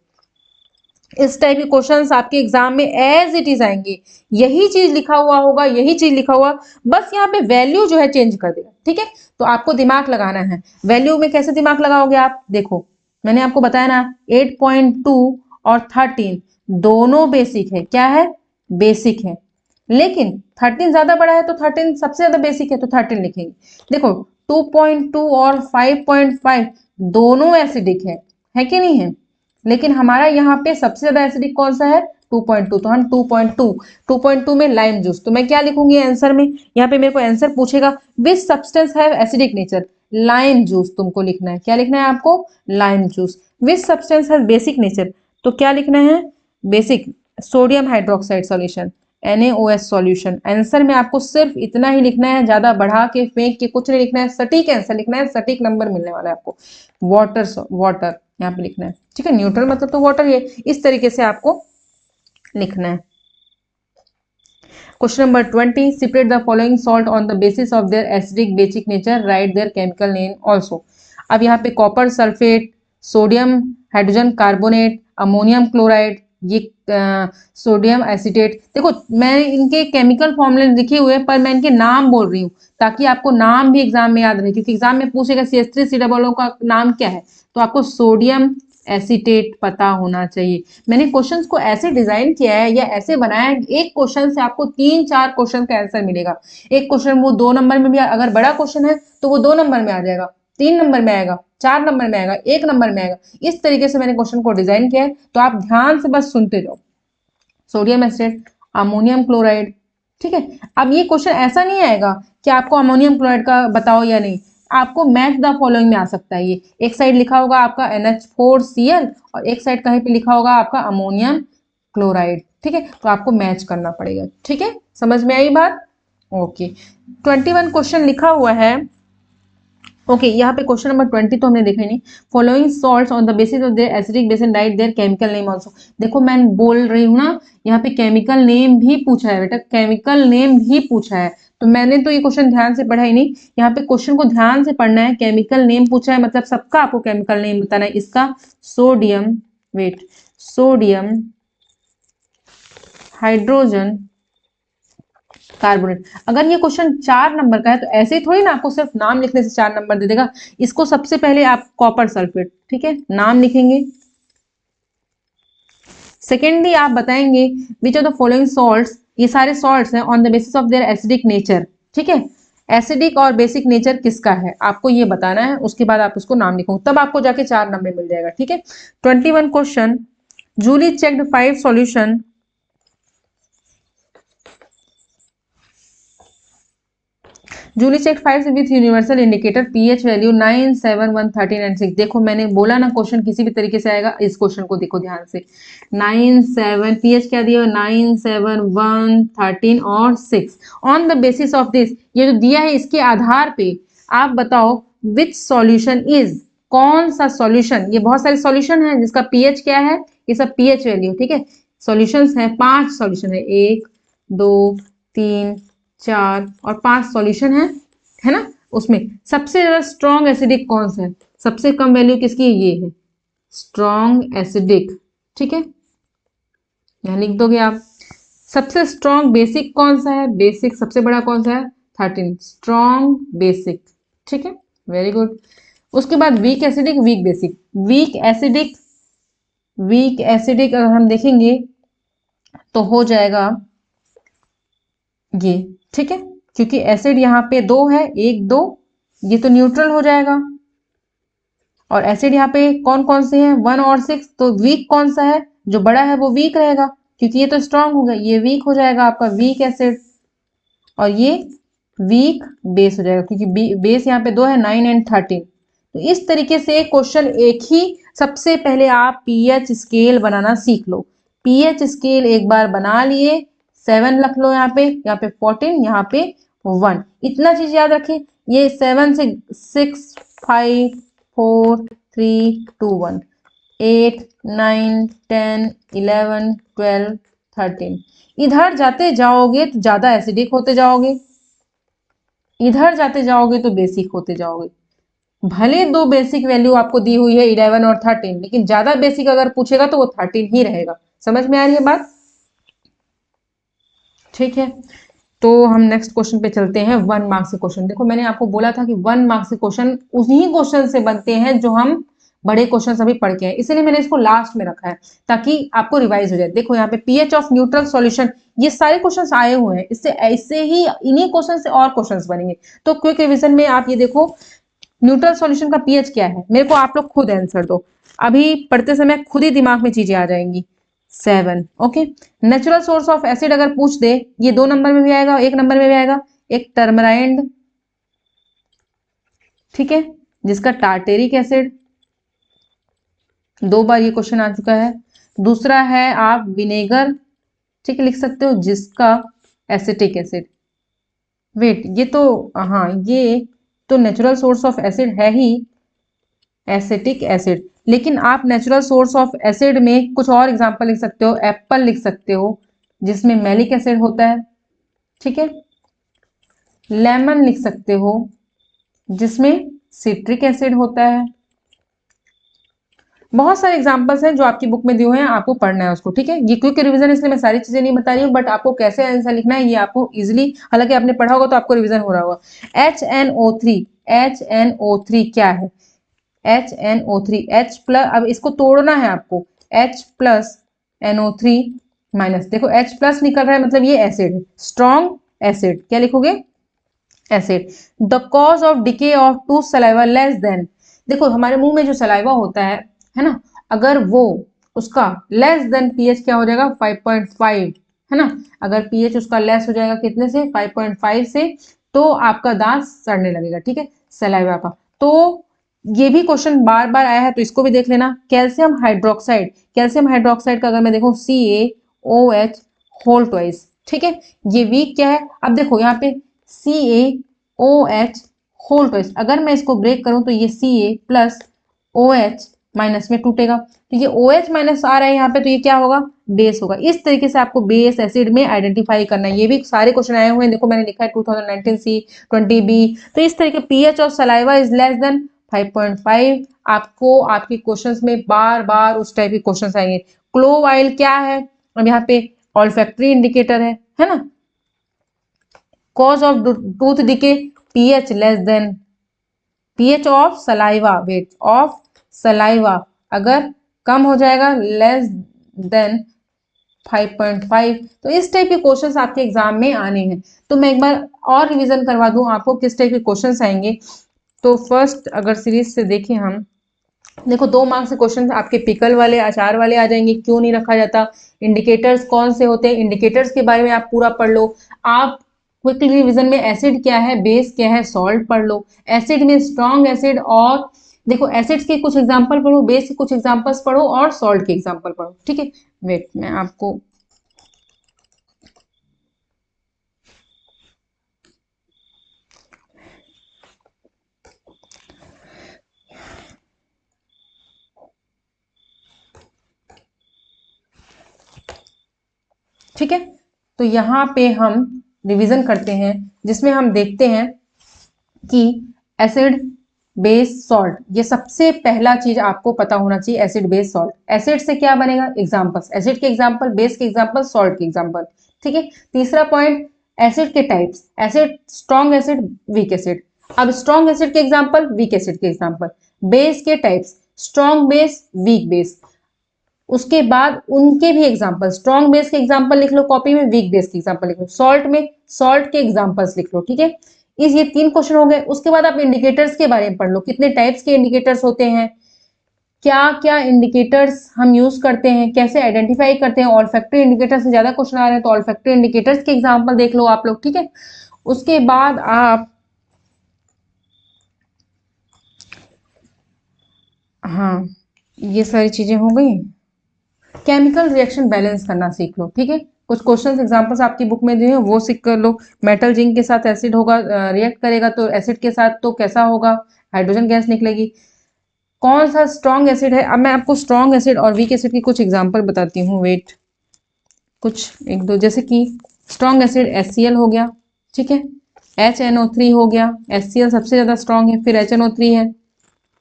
इस टाइप के क्वेश्चंस आपके एग्जाम में एज इट इज आएंगे, यही चीज लिखा हुआ होगा, यही चीज लिखा हुआ, बस यहाँ पे वैल्यू जो है चेंज कर देगा, ठीक है। तो आपको दिमाग लगाना है। वैल्यू में कैसे दिमाग लगाओगे आप, देखो मैंने आपको बताया ना 8.2 और 13 दोनों बेसिक है, क्या है, बेसिक है। लेकिन 13 ज्यादा बड़ा है तो 13 सबसे ज्यादा बेसिक है तो 13 लिखेंगे। देखो 2.2 और 5.5 दोनों एसिडिक है कि नहीं है। लेकिन हमारा यहाँ पे सबसे ज्यादा एसिडिक कौन सा है, 2.2, तो हम 2.2 में लाइम जूस, तो मैं क्या लिखूंगी आंसर में, यहाँ पे मेरे को आंसर पूछेगा which substance have acidic nature, lime juice तुमको लिखना है, क्या लिखना है आपको, lime juice. Which substance have basic nature, तो क्या लिखना है, basic sodium hydroxide solution, NaOH solution. Answer में आपको सिर्फ इतना ही लिखना है, ज्यादा बढ़ा के फेंक के कुछ नहीं लिखना है, सटीक आंसर लिखना है, सटीक नंबर मिलने वाला है आपको। वाटर यहाँ पे लिखना है, ठीक है। न्यूट्रल मतलब तो वाटर, ये इस तरीके से आपको लिखना है। Question number 20, separate the following salt on the basis of their acidic basic nature, right there chemical name also. अब यहाँ पे copper sulphate, sodium hydrogen carbonate, ammonium chloride, ये सोडियम एसिटेट, देखो मैं इनके केमिकल फॉर्मूले लिखे हुए हैं पर मैं इनके नाम बोल रही हूँ ताकि आपको नाम भी एग्जाम में याद रहे, क्योंकि एग्जाम में पूछेगा CH3COO का नाम क्या है, तो आपको सोडियम एसिटेट पता होना चाहिए। मैंने क्वेश्चंस को ऐसे डिजाइन किया है या ऐसे बनाया है, एक क्वेश्चन से आपको 3-4 क्वेश्चन का आंसर मिलेगा। एक क्वेश्चन वो 2 नंबर में भी, अगर बड़ा क्वेश्चन है तो वो 2 नंबर में आ जाएगा, 3 नंबर में आएगा, 4 नंबर में आएगा, 1 नंबर में आएगा। इस तरीके से मैंने क्वेश्चन को डिजाइन किया है, तो आप ध्यान से बस सुनते जाओ। सोडियम एसिड, अमोनियम क्लोराइड, ठीक है। अब ये क्वेश्चन ऐसा नहीं आएगा कि आपको अमोनियम क्लोराइड का बताओ या नहीं, आपको मैच द फॉलोइंग में आ सकता है। ये एक साइड लिखा होगा आपका NH4Cl और एक साइड कहीं पे लिखा होगा आपका अमोनियम क्लोराइड, ठीक है। तो आपको मैच करना पड़ेगा, ठीक है, समझ में आई बात, ओके। 21 क्वेश्चन लिखा हुआ है, ओके यहाँ पे क्वेश्चन नंबर 20 तो हमने देखा ही नहीं। Following salts on the basis of their acidic base and right there chemical name also. देखो मैं बोल रही हूँ ना, यहाँ पे केमिकल नेम भी पूछा है बेटा, केमिकल नेम भी पूछा है। तो मैंने तो ये क्वेश्चन ध्यान से पढ़ा ही नहीं, यहाँ पे क्वेश्चन को ध्यान से पढ़ना है। केमिकल नेम पूछा है मतलब सबका आपको केमिकल नेम बताना है। इसका sodium, wait, sodium hydrogen carbonate. अगर ये क्वेश्चन 4 नंबर का है तो ऐसे ही थोड़ी ना आपको सिर्फ नाम लिखने से 4 नंबर दे देगा। इसको सबसे पहले आप कॉपर सल्फेट, ठीक है, नाम लिखेंगे। सेकेंडली आप बताएंगे which of the following salts, ये सारे सॉल्ट्स हैं, on the basis of their acidic nature, ठीक है। एसिडिक और बेसिक नेचर किसका है आपको ये बताना है, उसके बाद आप उसको नाम लिखोगे, तब आपको जाके 4 नंबर मिल जाएगा, ठीक है। 21 question, Julie checked 5 solution, Julie check 5 with universal indicator pH value 9, 7, 1, 13 and 6। देखो मैंने बोला ना क्वेश्चन किसी भी तरीके से आएगा, इस क्वेश्चन को देखो ध्यान से। 9, 7, पीएच क्या दिया, 9, 7, 1, 13 और 6। On the basis of this, ये जो दिया है इसके आधार पे आप बताओ विच सॉल्यूशन इज, कौन सा सॉल्यूशन, ये बहुत सारे सॉल्यूशन है जिसका पीएच क्या है, ये सब पीएच वैल्यू, ठीक है। सॉल्यूशंस है 5 सॉल्यूशन है, 1, 2, 3, 4 और 5 सॉल्यूशन है ना। उसमें सबसे ज्यादा स्ट्रॉन्ग एसिडिक कौन सा है, सबसे कम वैल्यू किसकी है, ये है स्ट्रॉन्ग एसिडिक, ठीक है, यहां लिख दोगे आप। सबसे स्ट्रॉन्ग बेसिक कौन सा है, बेसिक सबसे बड़ा कौन सा है, 13, स्ट्रॉन्ग बेसिक, ठीक है, वेरी गुड। उसके बाद weak acidic, weak basic, weak acidic, weak acidic अगर हम देखेंगे तो हो जाएगा ये, ठीक है, क्योंकि एसिड यहाँ पे 2 है, 1, 2, ये तो न्यूट्रल हो जाएगा। और एसिड यहाँ पे कौन कौन से हैं, 1 और 6, तो वीक कौन सा है, जो बड़ा है वो वीक रहेगा, क्योंकि ये तो स्ट्रांग हो गया, ये वीक हो जाएगा आपका वीक एसिड, और ये वीक बेस हो जाएगा, क्योंकि बेस यहाँ पे 2 है, 9 एंड 13। तो इस तरीके से क्वेश्चन एक ही, सबसे पहले आप पीएच स्केल बनाना सीख लो। पीएच स्केल एक बार बना लिए, 7 रख लो यहाँ पे 14, यहाँ पे 1, इतना चीज याद रखें। ये 7 से 6, 5, 4, 3, 2, 1, 8, 9, 10, 11, 12, 13। इधर जाते जाओगे तो ज्यादा एसिडिक होते जाओगे, इधर जाते जाओगे तो बेसिक होते जाओगे। भले दो बेसिक वैल्यू आपको दी हुई है 11 और 13, लेकिन ज्यादा बेसिक अगर पूछेगा तो वो 13 ही रहेगा। समझ में आ रही है बात? ठीक है, तो हम नेक्स्ट क्वेश्चन पे चलते हैं। 1 मार्क्स के क्वेश्चन। देखो मैंने आपको बोला था कि 1 मार्क्स के क्वेश्चन उन्हीं क्वेश्चन से बनते हैं जो हम बड़े क्वेश्चन अभी पढ़ के हैं, इसलिए मैंने इसको लास्ट में रखा है ताकि आपको रिवाइज हो जाए। देखो यहाँ पे पीएच ऑफ न्यूट्रल सॉल्यूशन, ये सारे क्वेश्चंस आए हुए हैं, इससे ऐसे ही इन्हीं क्वेश्चन से और क्वेश्चंस बनेंगे। तो क्विक रिवीजन में आप ये देखो, न्यूट्रल सॉल्यूशन का पीएच क्या है, मेरे को आप लोग खुद आंसर दो, अभी पढ़ते समय खुद ही दिमाग में चीजें आ जाएंगी। 7। Okay, natural source of acid अगर पूछ दे, ये 2 नंबर में भी आएगा, 1 नंबर में भी आएगा। एक टर्मराइंड, ठीक है, जिसका टार्टेरिक एसिड, 2 बार ये क्वेश्चन आ चुका है। दूसरा है आप विनेगर, ठीक है, लिख सकते हो, जिसका एसिटिक एसिड। वेट, ये तो, हाँ ये तो नेचुरल सोर्स ऑफ एसिड है ही, एसिटिक एसिड, लेकिन आप नेचुरल सोर्स ऑफ एसिड में कुछ और एग्जांपल लिख सकते हो। एप्पल लिख सकते हो, जिसमें मैलिक एसिड होता है, ठीक है। लेमन लिख सकते हो, जिसमें सिट्रिक एसिड होता है। बहुत सारे एग्जांपल्स हैं जो आपकी बुक में दिए हुए हैं, आपको पढ़ना है उसको, ठीक है। ये क्विक रिवीजन इसलिए मैं सारी चीजें नहीं बता रही हूँ, बट आपको कैसे आंसर लिखना है ये आपको इजिली, हालांकि आपने पढ़ा होगा तो आपको रिवीजन हो रहा होगा। HNO3, HNO3 क्या है? HNO3, H प्लस, अब इसको तोड़ना है आपको, H प्लस NO3 माइनस, देखो H प्लस निकल रहा है मतलब ये एसिड, स्ट्रॉन्ग एसिड, क्या लिखोगे? Acid. The cause of decay of to saliva less than, देखो हमारे मुंह में जो सलाइवा होता है ना, अगर वो उसका लेस देन पीएच क्या हो जाएगा? 5.5, है ना। अगर पीएच उसका लेस हो जाएगा कितने से? 5.5 से, तो आपका दांत सड़ने लगेगा, ठीक है, सलाइवा का। तो ये भी क्वेश्चन बार बार आया है, तो इसको भी देख लेना। कैल्शियम हाइड्रोक्साइड, कैल्शियम हाइड्रोक्साइड का अगर मैं देखूं CaOH होल ट्वाइस, ठीक है, ये वीक क्या है? अब देखो यहाँ पे CaOH होल ट्वाइस, अगर मैं इसको ब्रेक करूं तो ये Ca प्लस OH माइनस में टूटेगा, तो ये OH माइनस आ रहा है यहाँ पे, तो ये क्या होगा? बेस होगा। इस तरीके से आपको बेस एसिड में आइडेंटिफाई करना है। ये भी सारे क्वेश्चन आए हुए हैं, देखो मैंने लिखा है 2019 C 20B। तो इस तरीके pH of saliva is less than 5.5, आपको आपके क्वेश्चंस में बार बार उस टाइप के क्वेश्चंस आएंगे। क्लोव ऑयल क्या है? अब यहाँ पे ऑल्फैक्टरी इंडिकेटर है ना। Cause of tooth decay, pH less than, pH of saliva, weight of saliva अगर कम हो जाएगा लेस देन 5.5, तो इस टाइप के क्वेश्चंस आपके एग्जाम में आने हैं। तो मैं एक बार और रिवीजन करवा दूं आपको किस टाइप के क्वेश्चंस आएंगे। तो फर्स्ट अगर सीरीज से देखें हम, देखो 2 मार्क्स के क्वेश्चन आपके पिकल वाले, अचार वाले आ जाएंगे, क्यों नहीं रखा जाता। इंडिकेटर्स कौन से होते हैं, इंडिकेटर्स के बारे में आप पूरा पढ़ लो। आप क्विकली रिवीजन में एसिड क्या है, बेस क्या है, सॉल्ट पढ़ लो। एसिड में स्ट्रॉन्ग एसिड, और देखो एसिड्स के कुछ एग्जांपल पढ़ो, बेस के कुछ एग्जांपल्स पढ़ो, और सॉल्ट के एग्जांपल पढ़ो, ठीक है। वेट मैं आपको, ठीक है, तो यहाँ पे हम रिवीजन करते हैं, जिसमें हम देखते हैं कि एसिड बेस सॉल्ट, ये सबसे पहला चीज आपको पता होना चाहिए। एसिड बेस सॉल्ट, एसिड से क्या बनेगा? एग्जांपल्स, एसिड के एग्जांपल, बेस के एग्जांपल, सॉल्ट के एग्जांपल, ठीक है। तीसरा पॉइंट, एसिड के types, acid strong acid, weak acid. अब स्ट्रॉन्ग एसिड के एग्जांपल, वीक एसिड के एग्जांपल, बेस के types, strong base, weak base, उसके बाद उनके भी एग्जांपल, स्ट्रॉन्ग बेस के एग्जांपल लिख लो कॉपी में, वीक बेस के एग्जांपल लिख लो, सॉल्ट में सॉल्ट के एग्जांपल्स लिख लो, ठीक है। इस ये 3 क्वेश्चन हो गए। उसके बाद आप इंडिकेटर्स के बारे में पढ़ लो, कितने टाइप्स के इंडिकेटर्स होते हैं, क्या क्या इंडिकेटर्स हम यूज करते हैं, कैसे आइडेंटिफाई करते हैं। ऑल्फैक्टरी इंडिकेटर से ज्यादा क्वेश्चन आ रहे हैं, तो ऑल्फैक्टरी इंडिकेटर्स के एग्जांपल देख लो आप लोग, ठीक है। उसके बाद आप, हाँ ये सारी चीजें हो गई। केमिकल रिएक्शन बैलेंस करना सीख लो, ठीक है। कुछ क्वेश्चंस एग्जांपल्स आपकी बुक में दिए हैं वो सीख कर लो। मेटल जिंक के साथ एसिड होगा, रिएक्ट करेगा तो एसिड के साथ तो कैसा होगा? हाइड्रोजन गैस निकलेगी। कौन सा स्ट्रॉन्ग एसिड है? अब मैं आपको स्ट्रॉन्ग एसिड और वीक एसिड की कुछ एग्जांपल बताती हूँ, वेट, कुछ एक दो, जैसे कि स्ट्रॉन्ग एसिड HCl हो गया, ठीक है। HNO3 हो गया, HCl सबसे ज़्यादा स्ट्रॉन्ग है, फिर HNO3 है,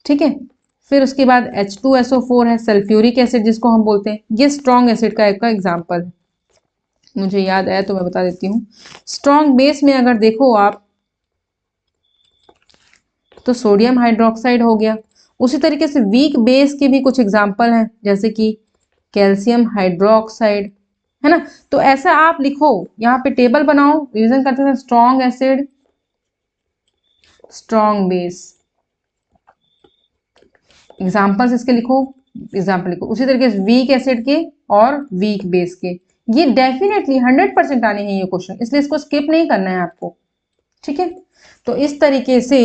ठीक है। फिर उसके बाद H2SO4 है, सल्फ्यूरिक एसिड जिसको हम बोलते हैं, ये स्ट्रॉन्ग एसिड का एक का एग्जाम्पल है। मुझे याद आया तो मैं बता देती हूँ। स्ट्रॉन्ग बेस में अगर देखो आप तो सोडियम हाइड्रोक्साइड हो गया। उसी तरीके से वीक बेस के भी कुछ एग्जाम्पल हैं, जैसे कि कैल्शियम हाइड्रोक्साइड, है ना। तो ऐसा आप लिखो, यहाँ पे टेबल बनाओ, रिवीजन करते हैं। Strong acid, strong base, examples इसके लिखो, एग्जाम्पल लिखो। उसी तरीके से वीक एसिड के और वीक बेस के, ये डेफिनेटली 100% आने हैं ये क्वेश्चन, इसलिए इसको स्किप नहीं करना है आपको, ठीक है। तो इस तरीके से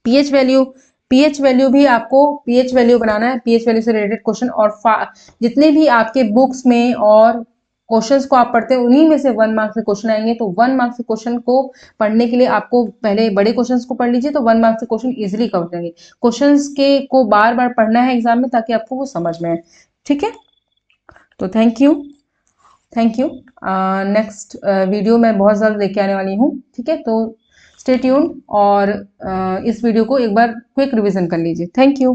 पीएच वैल्यू, पीएच वैल्यू भी आपको पीएच वैल्यू बनाना है, पीएच वैल्यू से रिलेटेड क्वेश्चन। और जितने भी आपके बुक्स में और क्वेश्चंस को आप पढ़ते हैं उन्हीं में से 1 मार्क्स के क्वेश्चन आएंगे। तो 1 मार्क्स के क्वेश्चन को पढ़ने के लिए आपको पहले बड़े क्वेश्चंस को पढ़ लीजिए, तो 1 मार्क्स के क्वेश्चन इजीली कवर करेंगे। क्वेश्चंस के को बार बार पढ़ना है एग्जाम में, ताकि आपको वो समझ में आए, ठीक है। तो thank you, thank you. Next video मैं बहुत जल्द लेके आने वाली हूँ, ठीक है। तो स्टे ट्यून और इस वीडियो को एक बार क्विक रिवीजन कर लीजिए। Thank you.